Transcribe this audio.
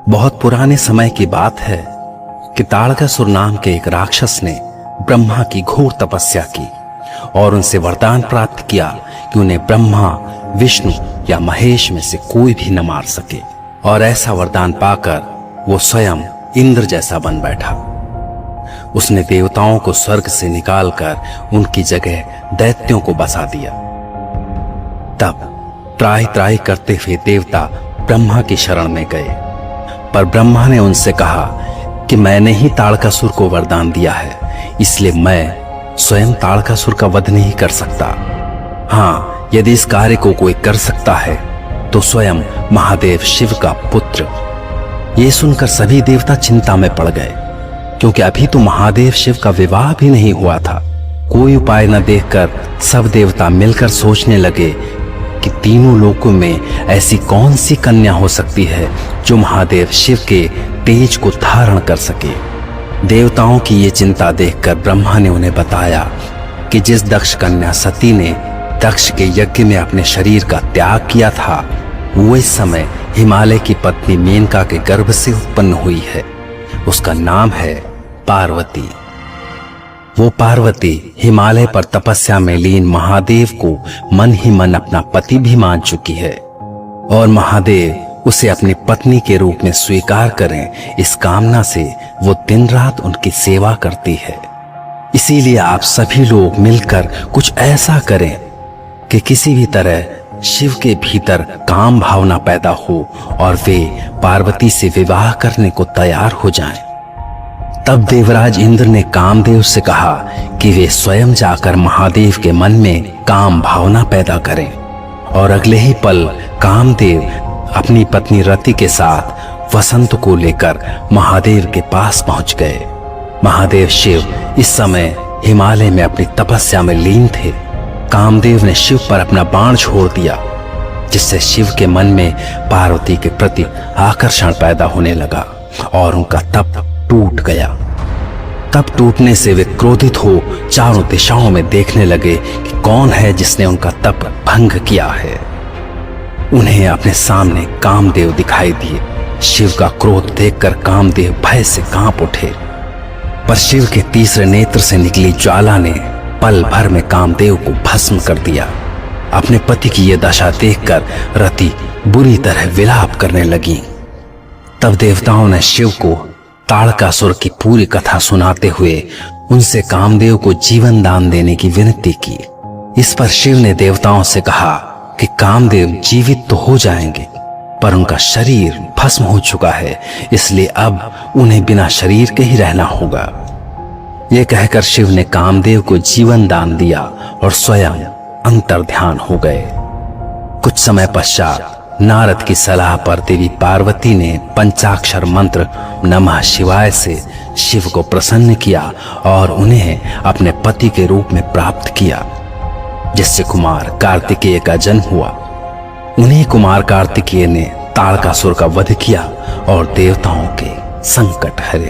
बहुत पुराने समय की बात है कि ताड़कासुर नाम के एक राक्षस ने ब्रह्मा की घोर तपस्या की और उनसे वरदान प्राप्त किया कि उन्हें ब्रह्मा, विष्णु या महेश में से कोई भी न मार सके। और ऐसा वरदान पाकर वो स्वयं इंद्र जैसा बन बैठा। उसने देवताओं को स्वर्ग से निकालकर उनकी जगह दैत्यों को बसा दिया। तब त्राहि त्राहि करते हुए देवता ब्रह्मा की शरण में गए, पर ब्रह्मा ने उनसे कहा कि मैंने ही ताड़कासुर को वरदान दिया है, इसलिए मैं स्वयं ताड़कासुर का वध नहीं कर सकता। हाँ, यदि इस कार्य को कोई कर सकता है तो स्वयं महादेव शिव का पुत्र। ये सुनकर सभी देवता चिंता में पड़ गए, क्योंकि अभी तो महादेव शिव का विवाह भी नहीं हुआ था। कोई उपाय न देखकर सब देवता मिलकर सोचने लगे कि तीनों लोकों में ऐसी कौन सी कन्या हो सकती है जो महादेव शिव के तेज को धारण कर सके। देवताओं की ये चिंता देखकर ब्रह्मा ने उन्हें बताया कि जिस दक्ष कन्या सती ने दक्ष के यज्ञ में अपने शरीर का त्याग किया था, वो इस समय हिमालय की पत्नी मेनका के गर्भ से उत्पन्न हुई है। उसका नाम है पार्वती। वो पार्वती हिमालय पर तपस्या में लीन महादेव को मन ही मन अपना पति भी मान चुकी है और महादेव उसे अपनी पत्नी के रूप में स्वीकार करें, इस कामना से वो दिन रात उनकी सेवा करती है। इसीलिए आप सभी लोग मिलकर कुछ ऐसा करें कि किसी भी तरह शिव के भीतर काम भावना पैदा हो और वे पार्वती से विवाह करने को तैयार हो जाएं। तब देवराज इंद्र ने कामदेव से कहा कि वे स्वयं जाकर महादेव के मन में काम भावना पैदा करें। और अगले ही पल कामदेव अपनी पत्नी रति के साथ वसंत को लेकर महादेव के पास पहुंच गए। महादेव शिव इस समय हिमालय में अपनी तपस्या में लीन थे। कामदेव ने शिव पर अपना बाण छोड़ दिया, जिससे शिव के मन में पार्वती के प्रति आकर्षण पैदा होने लगा और उनका तप टूट गया। तब टूटने से वे क्रोधित हो चारों दिशाओं में देखने लगे कि कौन है जिसने उनका तप भंग किया है। उन्हें अपने सामने कामदेव दिखाई दिए। शिव का क्रोध देखकर कामदेव भय से कांप उठे, पर शिव के तीसरे नेत्र से निकली ज्वाला ने पल भर में कामदेव को भस्म कर दिया। अपने पति की यह दशा देखकर रति बुरी तरह विलाप करने लगी। तब देवताओं ने शिव को ताड़कासुर की पूरी कथा सुनाते हुए उनसे कामदेव को जीवन दान देने की विनती की। इस पर शिव ने देवताओं से कहा कि कामदेव जीवित तो हो जाएंगे, पर उनका शरीर भस्म हो चुका है, इसलिए अब उन्हें बिना शरीर के ही रहना होगा। ये कहकर शिव ने कामदेव को जीवन दान दिया और स्वयं अंतर्ध्यान हो गए। कुछ समय पश्चात नारद की सलाह पर देवी पार्वती ने पंचाक्षर मंत्र नमः शिवाय से शिव को प्रसन्न किया और उन्हें अपने पति के रूप में प्राप्त किया, जिससे कुमार कार्तिकेय का जन्म हुआ। उन्हीं कुमार कार्तिकेय ने ताड़कासुर का वध किया और देवताओं के संकट हरे।